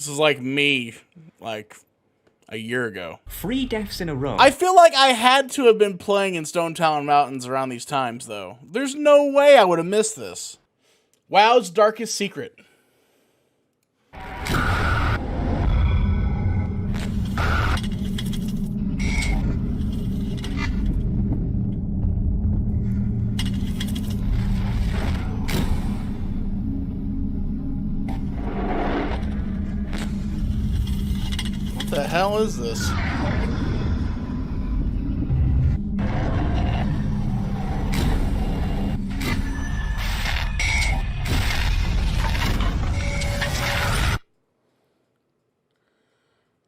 This is like me, like a year ago. 3 deaths in a row. I feel like I had to have been playing in Stone Talon Mountains around these times, though. There's no way I would have missed this. WoW's darkest secret. What the hell is this?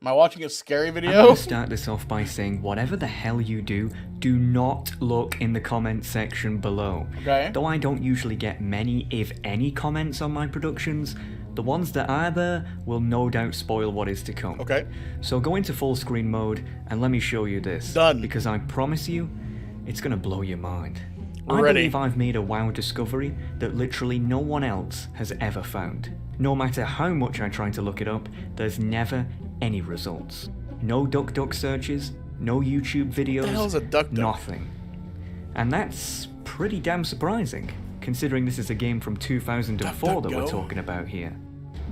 Am I watching a scary video? I'm going to start this off by saying whatever the hell you do not look in the comment section below. Okay. Though I don't usually get many, if any, comments on my productions, the ones that are there will no doubt spoil what is to come. Okay. So go into full screen mode and let me show you this. Done. Because I promise you, it's going to blow your mind. We're I ready. believe I've made a WoW discovery that literally no one else has ever found. No matter how much I try to look it up, there's never any results. No DuckDuck searches, no YouTube videos, What the hell is a DuckDuck? nothing. And that's pretty damn surprising, considering this is a game from 2004 that we're DuckDuckGo. talking about here.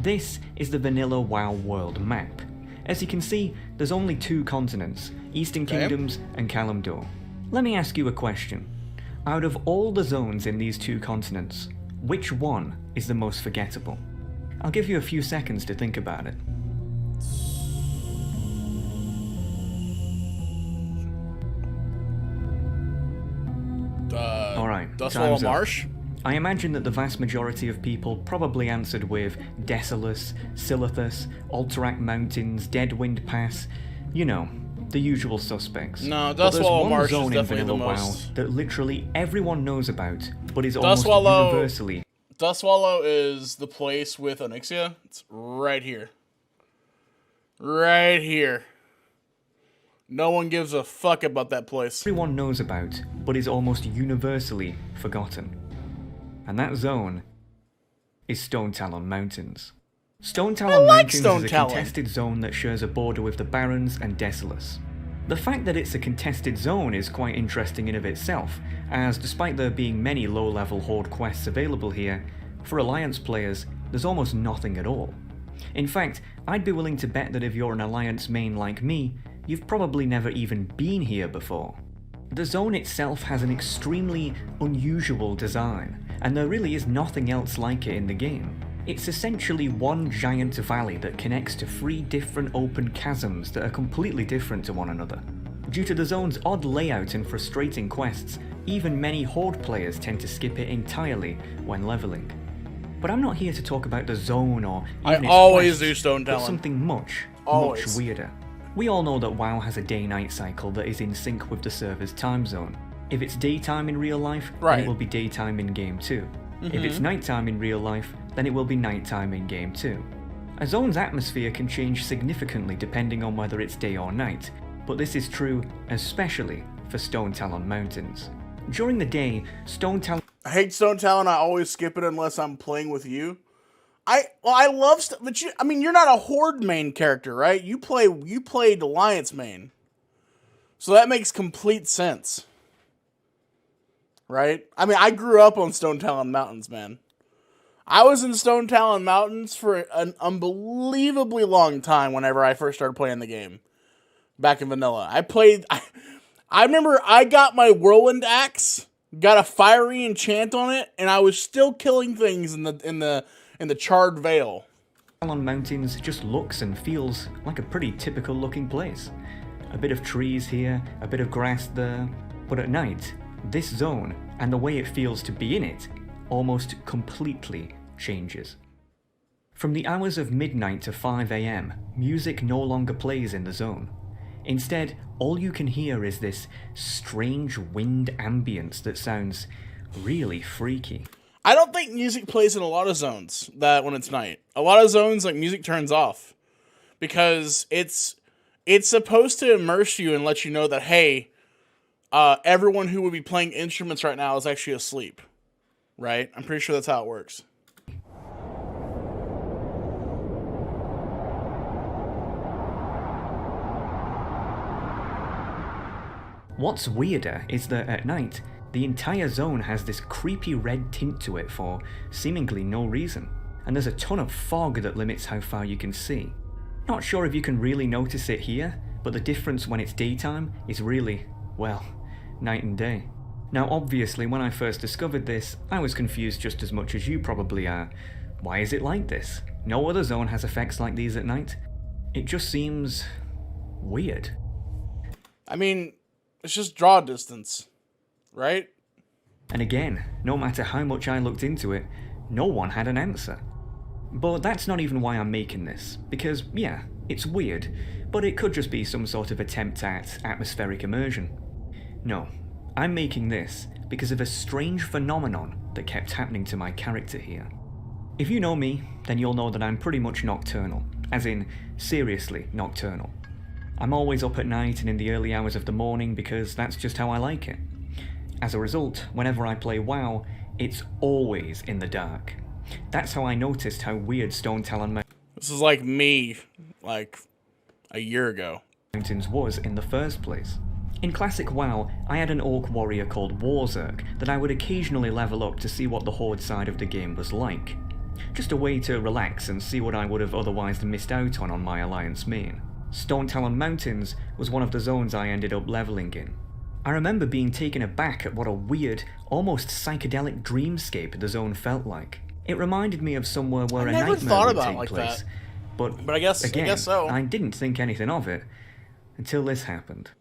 This is the vanilla WoW world map. As you can see, there's only 2 continents, Eastern Okay. Kingdoms and Kalimdor. Let me ask you a question. Out of all the zones in these 2 continents, which one is the most forgettable? I'll give you a few seconds to think about it. Alright, Dustwall time's up. Marsh? I imagine that the vast majority of people probably answered with Desolus, Silithus, Alterac Mountains, Deadwind Pass, you know, the usual suspects. No, But there's Dustwall one Marsh is zone in definitely the Vanilla most. WoW that literally everyone knows about, but is almost Dustwallow- universally. Dustwallow is the place with Onyxia. It's right here. Right here. No one gives a fuck about that place. Everyone knows about, but is almost universally forgotten. And that zone is Stone Talon Mountains. Stone Talon like Mountains Stone is a Talon. contested zone that shares a border with the Barrens and Desolus. The fact that it's a contested zone is quite interesting in of itself, as despite there being many low-level Horde quests available here, for Alliance players, there's almost nothing at all. In fact, I'd be willing to bet that if you're an Alliance main like me, you've probably never even been here before. The zone itself has an extremely unusual design, and there really is nothing else like it in the game. It's essentially one giant valley that connects to 3 different open chasms that are completely different to one another. Due to the zone's odd layout and frustrating quests, even many Horde players tend to skip it entirely when leveling. But I'm not here to talk about the zone or even I its always quests, do Stone but Talon. something much Always. weirder. We all know that WoW has a day-night cycle that is in sync with the server's time zone. If it's daytime in real life, then Right. it will be daytime in game too. If it's nighttime in real life, then it will be nighttime in game too. A zone's atmosphere can change significantly depending on whether it's day or night, but this is true especially for Stone Talon Mountains. During the day, Stone Talon I hate Stone Talon. I always skip it unless I'm playing with you. I love but you. I mean, you're not a Horde main character, right? You played Alliance main, so that makes complete sense, right? I mean, I grew up on Stone Talon Mountains, man. I was in Stone Talon Mountains for an unbelievably long time whenever I first started playing the game, back in vanilla. I remember I got my Whirlwind Axe, got a fiery enchant on it, and I was still killing things in the Charred Vale. Mountains just looks and feels like a pretty typical looking place. A bit of trees here, a bit of grass there, but at night, this zone and the way it feels to be in it almost completely changes. From the hours of midnight to 5 AM, music no longer plays in the zone. Instead, all you can hear is this strange wind ambience that sounds really freaky. I don't think music plays in a lot of zones that when it's night. A lot of zones, like, music turns off because it's supposed to immerse you and let you know that, hey, everyone who would be playing instruments right now is actually asleep, right? I'm pretty sure that's how it works. What's weirder is that at night, the entire zone has this creepy red tint to it for seemingly no reason, and there's a ton of fog that limits how far you can see. Not sure if you can really notice it here, but the difference when it's daytime is really, well, night and day. Now obviously when I first discovered this, I was confused just as much as you probably are. Why is it like this? No other zone has effects like these at night. It just seems weird. I mean, it's just draw distance, right? And again, no matter how much I looked into it, no one had an answer. But that's not even why I'm making this, because yeah, it's weird, but it could just be some sort of attempt at atmospheric immersion. No, I'm making this because of a strange phenomenon that kept happening to my character here. If you know me, then you'll know that I'm pretty much nocturnal, as in seriously nocturnal. I'm always up at night and in the early hours of the morning because that's just how I like it. As a result, whenever I play WoW, it's always in the dark. That's how I noticed how weird Stone Talon This is like me, like, a year ago. Mountains was in the first place. In classic WoW, I had an orc warrior called Warzerg that I would occasionally level up to see what the horde side of the game was like. Just a way to relax and see what I would have otherwise missed out on my Alliance main. Stone Talon Mountains was one of the zones I ended up leveling in. I remember being taken aback at what a weird, almost psychedelic dreamscape the zone felt like. It reminded me of somewhere where a nightmare would take place. But I guess so. I didn't think anything of it until this happened.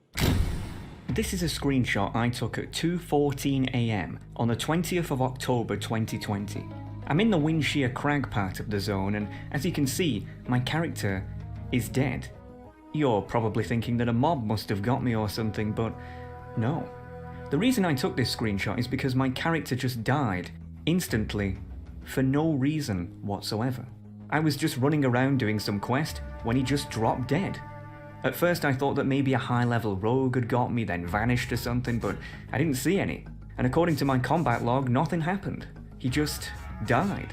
This is a screenshot I took at 2:14 AM on the 20th of October 2020. I'm in the Windshear Crag part of the zone, and as you can see, my character is dead. You're probably thinking that a mob must have got me or something, but no. The reason I took this screenshot is because my character just died, instantly, for no reason whatsoever. I was just running around doing some quest when he just dropped dead. At first I thought that maybe a high-level rogue had got me, then vanished or something, but I didn't see any. And according to my combat log, nothing happened. He just died.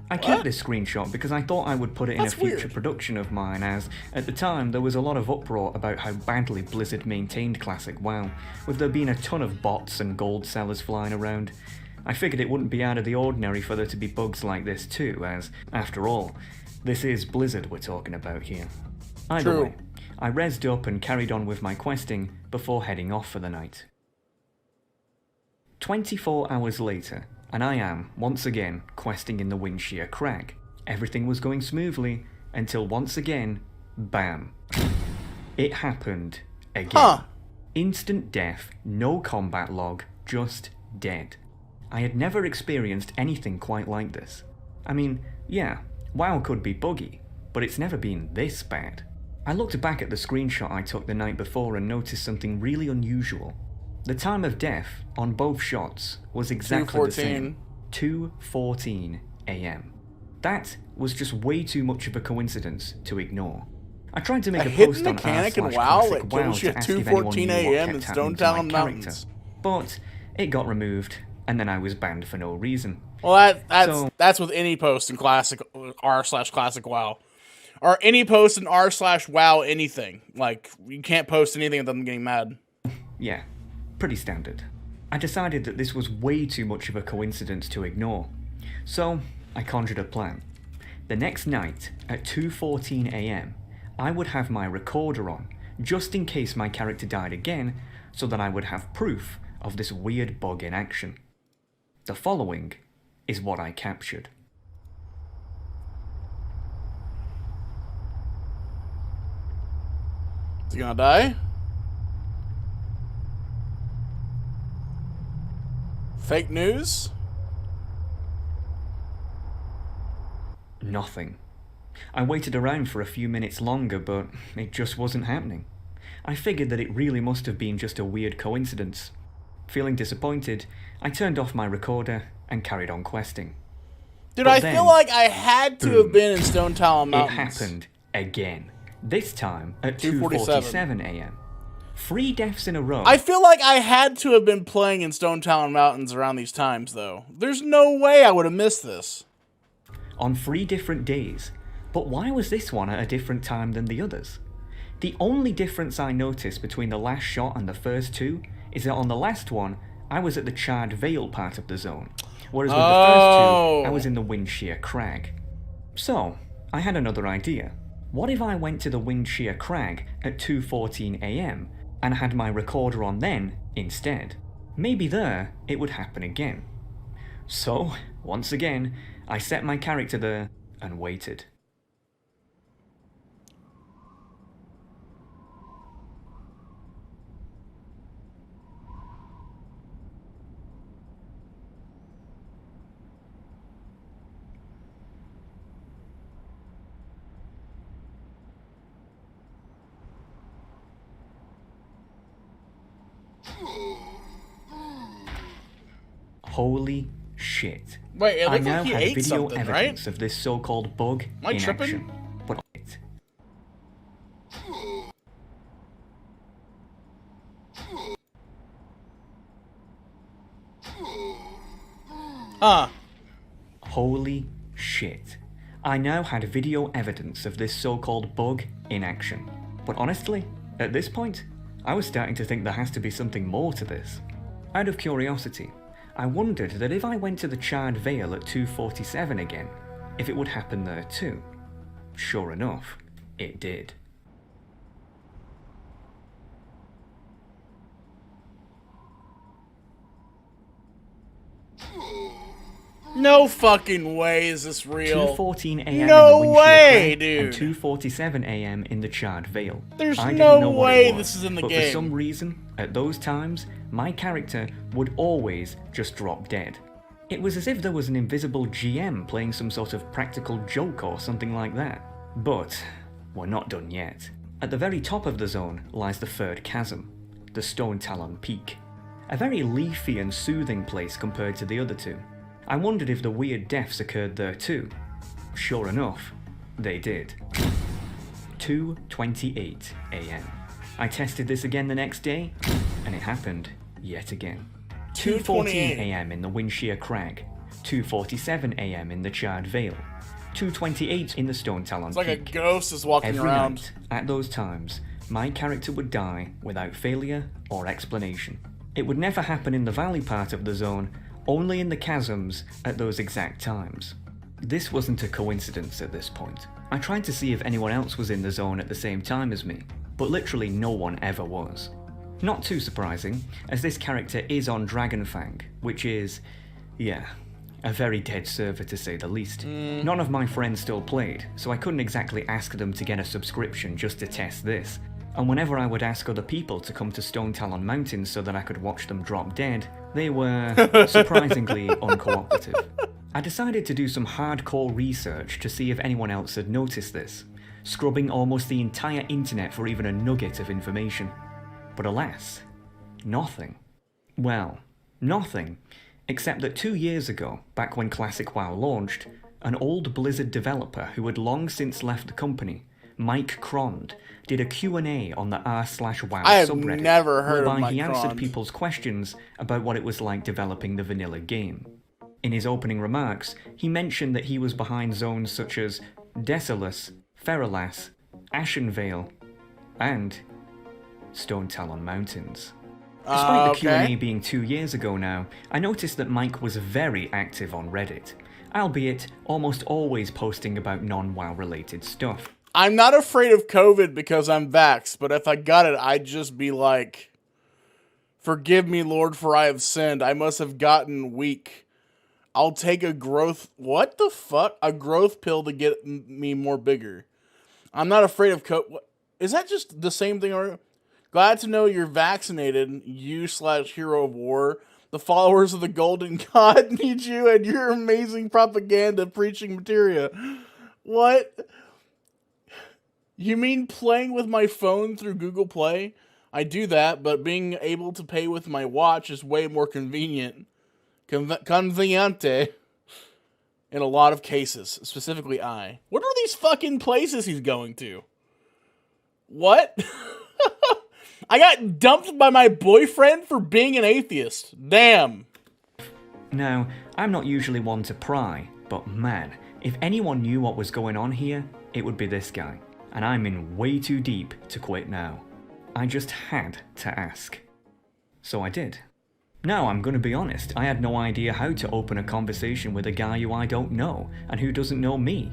I kept this screenshot because I thought I would put it in a future production of mine, as at the time there was a lot of uproar about how badly Blizzard maintained classic WoW, with there being a ton of bots and gold sellers flying around. I figured it wouldn't be out of the ordinary for there to be bugs like this too, as, after all, this is Blizzard we're talking about here. Either way, I rezzed up and carried on with my questing before heading off for the night. 24 hours later, and I am, once again, questing in the Windshear Crag. Everything was going smoothly, until once again, bam. It happened again. Instant death, no combat log, just dead. I had never experienced anything quite like this. I mean, yeah, WoW could be buggy, but it's never been this bad. I looked back at the screenshot I took the night before and noticed something really unusual. The time of death on both shots was exactly the same. 2:14 AM. That was just way too much of a coincidence to ignore. I tried to make a post on mechanic in WoW that kills you at 2:14 AM in Stone Talon Mountains, but it got removed, and then I was banned for no reason. Well, that's with any post in classic r/classic WoW, or any post in r/WoW anything. Like, you can't post anything without them getting mad. Yeah, pretty standard. I decided that this was way too much of a coincidence to ignore, so I conjured a plan. The next night, at 2:14 AM, I would have my recorder on, just in case my character died again, so that I would have proof of this weird bug in action. The following is what I captured. Is he gonna die? Fake news? Nothing. I waited around for a few minutes longer, but it just wasn't happening. I figured that it really must have been just a weird coincidence. Feeling disappointed, I turned off my recorder and carried on questing. Dude, but I feel like I had to have been in Stone Talon Mountains. It happened again. This time at 2:47 AM. 3 deaths in a row. I feel like I had to have been playing in Stone Talon Mountains around these times, though. There's no way I would have missed this. On 3 different days. But why was this one at a different time than the others? The only difference I noticed between the last shot and the first two is that on the last one, I was at the Charred Vale part of the zone, whereas with the first two, I was in the Windshear Crag. So, I had another idea. What if I went to the Windshear Crag at 2:14 AM and had my recorder on then instead? Maybe there it would happen again. So, once again, I set my character there and waited. Holy shit. Wait, it I looked now like he had ate video something, evidence right? of this so-called bug Am I in tripping? action. But it. Huh. Holy shit. I now had video evidence of this so-called bug in action. But honestly, at this point, I was starting to think there has to be something more to this. Out of curiosity, I wondered that if I went to the Charred Vale at 2:47 again, if it would happen there too. Sure enough, it did. No fucking way is this real. 2:14 AM No in the way, Windshear Crag dude. and 2:47 AM in the Charred Vale. There's I no didn't know what way it was, this is in the but game. for some reason, at those times, my character would always just drop dead. It was as if there was an invisible GM playing some sort of practical joke or something like that. But we're not done yet. At the very top of the zone lies the third chasm, the Stone Talon Peak. A very leafy and soothing place compared to the other two. I wondered if the weird deaths occurred there too. Sure enough, they did. 2:28 AM. I tested this again the next day, and it happened yet again. 2:14 AM in the Windshear Crag, 2:47 AM in the Charred Vale, 2:28 in the Stone Talon It's like a Peak. ghost is walking Every around. night, at those times, my character would die without failure or explanation. It would never happen in the valley part of the zone, only in the chasms at those exact times. This wasn't a coincidence at this point. I tried to see if anyone else was in the zone at the same time as me, but literally no one ever was. Not too surprising, as this character is on Dragonfang, which is, yeah, a very dead server to say the least. None of my friends still played, so I couldn't exactly ask them to get a subscription just to test this. And whenever I would ask other people to come to Stone Talon Mountains so that I could watch them drop dead, they were surprisingly uncooperative. I decided to do some hardcore research to see if anyone else had noticed this, scrubbing almost the entire internet for even a nugget of information. But alas, nothing. Well, nothing, except that 2 years ago, back when Classic WoW launched, an old Blizzard developer who had long since left the company, Mike Crond, did a Q&A on the r/WoW I have subreddit, never heard of whereby Mike he answered Crond. people's questions about what it was like developing the vanilla game. In his opening remarks, he mentioned that he was behind zones such as Desolus, Feralas, Ashenvale, and Stone Talon Mountains. Despite the Q&A being 2 years ago now, I noticed that Mike was very active on Reddit, albeit almost always posting about non-WoW related stuff. I'm not afraid of COVID because I'm vaxxed, but if I got it, I'd just be like, forgive me, Lord, for I have sinned. I must have gotten weak. I'll take a growth... What the fuck? A growth pill to get me more bigger. I'm not afraid of COVID. Is that just the same thing? Glad to know you're vaccinated, you/hero of war. The followers of the Golden God need you and your amazing propaganda preaching materia. What? You mean playing with my phone through Google Play? I do that, but being able to pay with my watch is way more convenient. Conveniente. In a lot of cases, specifically I. What are these fucking places he's going to? What? I got dumped by my boyfriend for being an atheist. Damn. Now, I'm not usually one to pry, but man, if anyone knew what was going on here, it would be this guy. and I'm in way too deep to quit now. I just had to ask. So I did. Now, I'm gonna be honest, I had no idea how to open a conversation with a guy who I don't know, and who doesn't know me.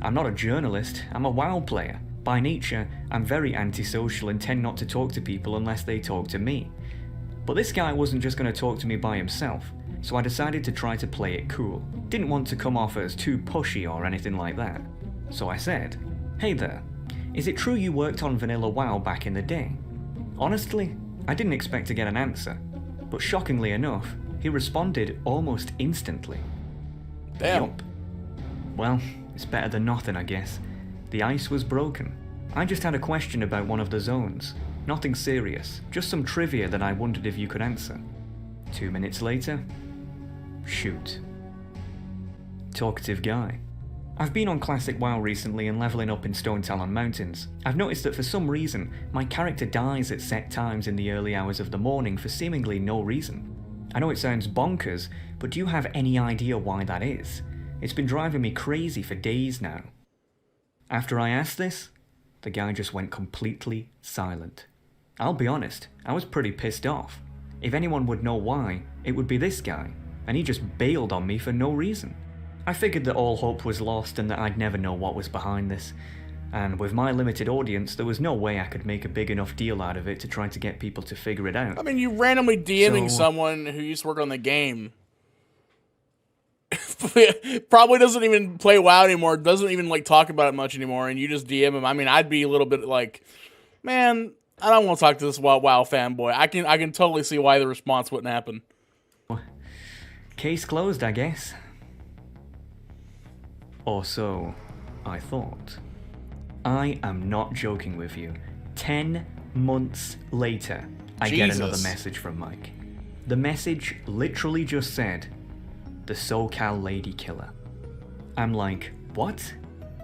I'm not a journalist, I'm a WoW player. By nature, I'm very antisocial and tend not to talk to people unless they talk to me. But this guy wasn't just gonna talk to me by himself, so I decided to try to play it cool. Didn't want to come off as too pushy or anything like that. So I said, "Hey there, is it true you worked on Vanilla WoW back in the day?" Honestly, I didn't expect to get an answer, but shockingly enough, he responded almost instantly. Damn. Yup. Well, it's better than nothing, I guess. The ice was broken. I just had a question about one of the zones. Nothing serious, just some trivia that I wondered if you could answer. 2 minutes later, shoot. Talkative guy. I've been on Classic WoW recently and leveling up in Stone Talon Mountains. I've noticed that for some reason, my character dies at set times in the early hours of the morning for seemingly no reason. I know it sounds bonkers, but do you have any idea why that is? It's been driving me crazy for days now. After I asked this, the guy just went completely silent. I'll be honest, I was pretty pissed off. If anyone would know why, it would be this guy, and he just bailed on me for no reason. I figured that all hope was lost and that I'd never know what was behind this, and with my limited audience, there was no way I could make a big enough deal out of it to try to get people to figure it out. I mean, you randomly DMing someone who used to work on the game. Probably doesn't even play WoW anymore, doesn't even like talk about it much anymore, and you just DM him. I mean, I'd be a little bit like, man, I don't want to talk to this WoW fanboy. I can totally see why the response wouldn't happen. Case closed, I guess. Or so I thought. I am not joking with you. 10 months later, I get another message from Mike. The message literally just said, "The SoCal Lady Killer." I'm like, what?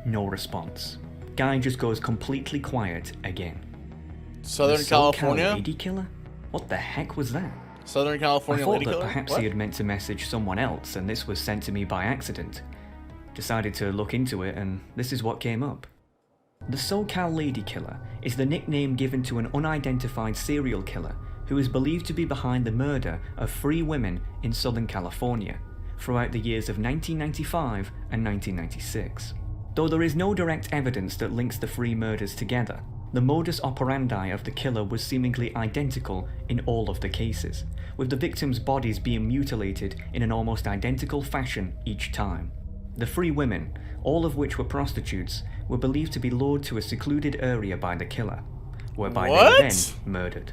No response. Guy just goes completely quiet again. Southern the California? SoCal Lady Killer? What the heck was that? Southern California I thought Lady that Killer? perhaps he had meant to message someone else and this was sent to me by accident. Decided to look into it and this is what came up. The SoCal Lady Killer is the nickname given to an unidentified serial killer who is believed to be behind the murder of 3 women in Southern California throughout the years of 1995 and 1996. Though there is no direct evidence that links the 3 murders together, the modus operandi of the killer was seemingly identical in all of the cases, with the victims' bodies being mutilated in an almost identical fashion each time. The 3 women, all of which were prostitutes, were believed to be lured to a secluded area by the killer, whereby they were then murdered.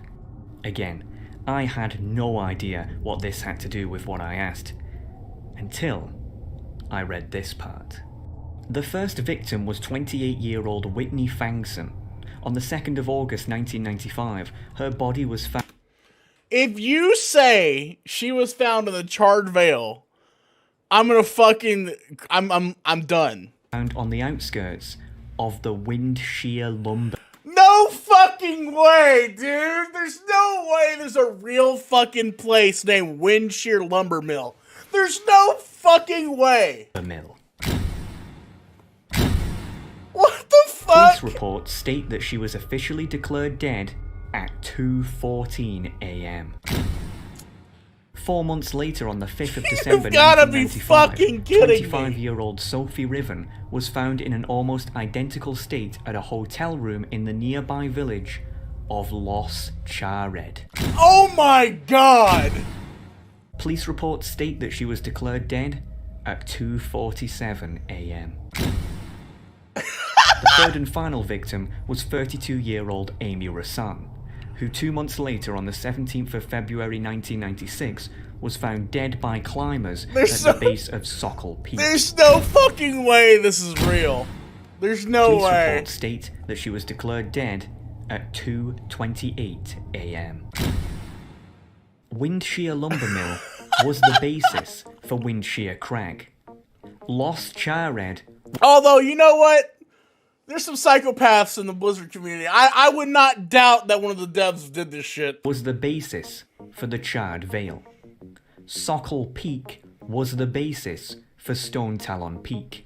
Again, I had no idea what this had to do with what I asked, until I read this part. The first victim was 28-year-old Whitney Fangson. On the 2nd of August 1995, her body was found. If you say she was found in the Charred Vale, I'm gonna fucking... I'm done. Found on the outskirts of the Wind Shear Lumber. No fucking way, dude! There's no way there's a real fucking place named Wind Shear Lumber Mill. There's no fucking way! Mill. What the fuck? Police reports state that she was officially declared dead at 2:14 a.m. 4 months later, on the 5th of December 1995, 25-year-old Sophie Riven was found in an almost identical state at a hotel room in the nearby village of Los Chared. Oh my god! Police reports state that she was declared dead at 2:47 a.m. The third and final victim was 32-year-old Amy Rassan, who 2 months later, on the 17th of February 1996, was found dead by climbers at the base of Sokol Peak. There's no fucking way this is real. There's no Police way. reports state that she was declared dead at 2:28 a.m. Wind Shear Lumber Mill was the basis for Wind Shear Crag. Los Chared. Although, you know what? There's some psychopaths in the Blizzard community. I would not doubt that one of the devs did this shit. Was the basis for the Charred Vale. Sokol Peak was the basis for Stone Talon Peak.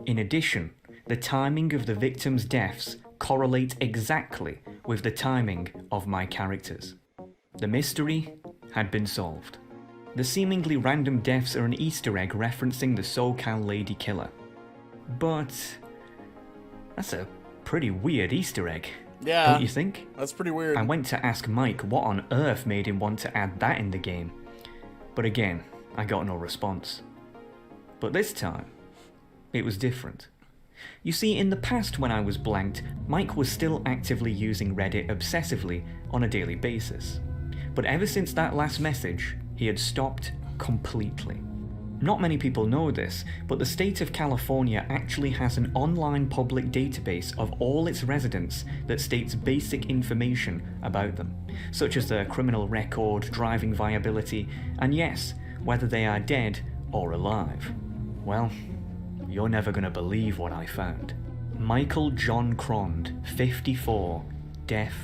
In addition, the timing of the victims' deaths correlate exactly with the timing of my characters. The mystery had been solved. The seemingly random deaths are an Easter egg referencing the SoCal Lady Killer. But that's a pretty weird Easter egg, Yeah. don't you think? That's pretty weird. I went to ask Mike what on earth made him want to add that in the game. But again, I got no response. But this time, it was different. You see, in the past when I was blanked, Mike was still actively using Reddit obsessively on a daily basis. But ever since that last message, he had stopped completely. Not many people know this, but the state of California actually has an online public database of all its residents that states basic information about them, such as their criminal record, driving viability, and yes, whether they are dead or alive. Well, you're never gonna believe what I found. Michael John Crond, 54, death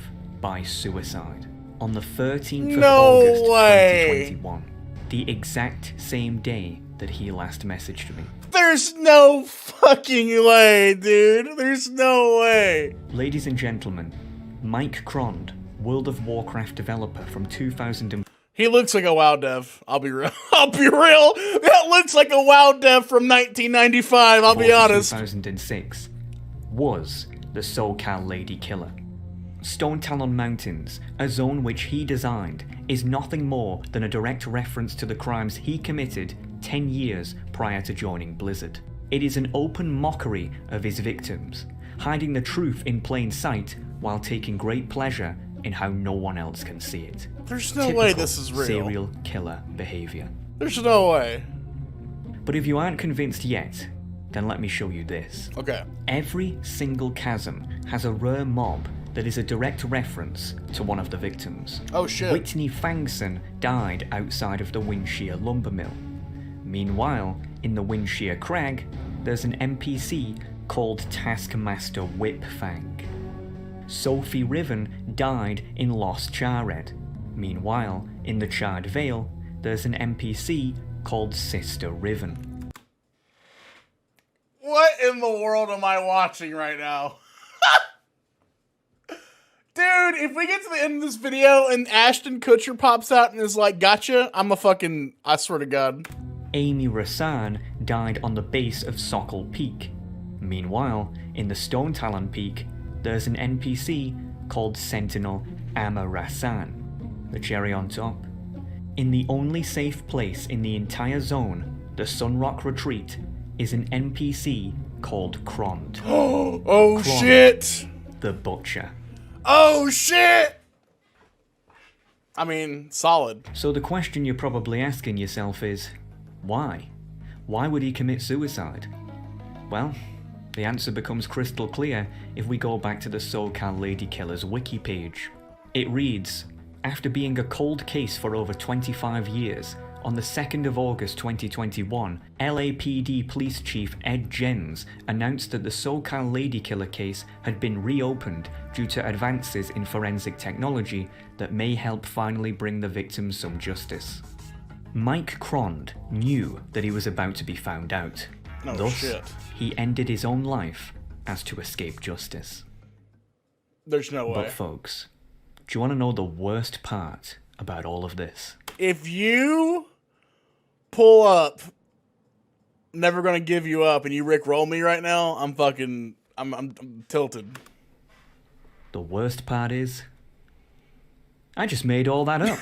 by suicide. On the 13th of August 2021, the exact same day that he last messaged me. There's no fucking way, dude. There's no way. Ladies and gentlemen, Mike Crond, World of Warcraft developer from 2000. He looks like a WoW dev. I'll be real. I'll be real. That looks like a WoW dev from 1995. I'll be honest. 2006 was the SoCal Lady Killer. Stone Talon Mountains, a zone which he designed, is nothing more than a direct reference to the crimes he committed 10 years prior to joining Blizzard. It is an open mockery of his victims, hiding the truth in plain sight while taking great pleasure in how no one else can see it. There's no way this is real. Serial killer behavior. There's no way. But if you aren't convinced yet, then let me show you this. Okay. Every single chasm has a rare mob that is a direct reference to one of the victims. Oh shit. Whitney Fangson died outside of the Windshear lumber mill. Meanwhile, in the Windshear Crag, there's an NPC called Taskmaster Whipfang. Sophie Riven died in Lost Charred. Meanwhile, in the Charred Vale, there's an NPC called Sister Riven. What in the world am I watching right now? Dude, if we get to the end of this video and Ashton Kutcher pops out and is like, gotcha, I swear to God. Amy Rassan died on the base of Sokol Peak. Meanwhile, in the Stone Talon Peak, there's an NPC called Sentinel Amma Rassan. The cherry on top. In the only safe place in the entire zone, the Sunrock Retreat, is an NPC called Crond. Oh Crond, shit! the Butcher. Oh shit! I mean, solid. So the question you're probably asking yourself is, why? Why would he commit suicide? Well, the answer becomes crystal clear if we go back to the SoCal Lady Killer's wiki page. It reads, after being a cold case for over 25 years, on the 2nd of August 2021, LAPD Police Chief Ed Jens announced that the SoCal Lady Killer case had been reopened due to advances in forensic technology that may help finally bring the victims some justice. Mike Crond knew that he was about to be found out. No Thus, shit. he ended his own life as to escape justice. There's no way. But folks, do you want to know the worst part about all of this? If you pull up Never Gonna Give You Up and you Rickroll me right now, I'm tilted. The worst part is, I just made all that up.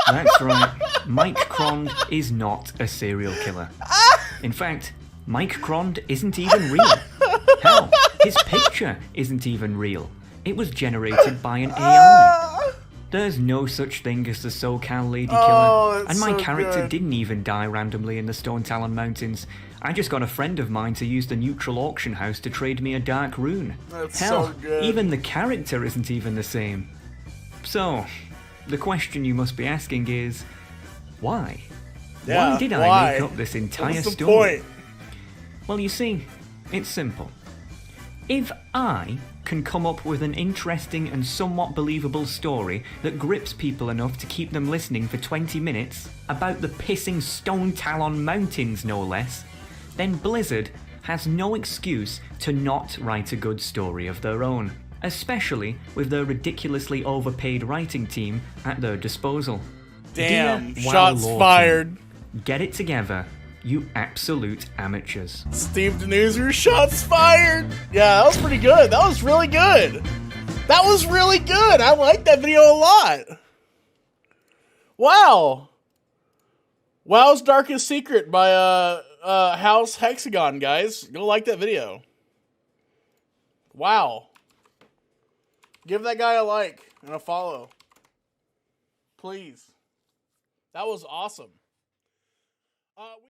That's right, Mike Crond is not a serial killer. In fact, Mike Crond isn't even real. Hell, his picture isn't even real. It was generated by an AI. There's no such thing as the SoCal Lady Killer, and my character didn't even die randomly in the Stone Talon Mountains. I just got a friend of mine to use the neutral auction house to trade me a dark rune. That's Hell, so good. even the character isn't even the same. So, the question you must be asking is, why? Yeah, Why did I make up this entire What's the story? point? Well, you see, it's simple. If I can come up with an interesting and somewhat believable story that grips people enough to keep them listening for 20 minutes, about the pissing Stone Talon Mountains no less, then Blizzard has no excuse to not write a good story of their own, especially with their ridiculously overpaid writing team at their disposal. Damn, Dear WoW shots lore fired. team, get it together, you absolute amateurs. Steve Denuser, shots fired. Yeah, that was pretty good. That was really good. That was really good. I like that video a lot. Wow. WoW's Darkest Secret by House Hexagon, guys. Go like that video. Wow. Give that guy a like and a follow. Please. That was awesome.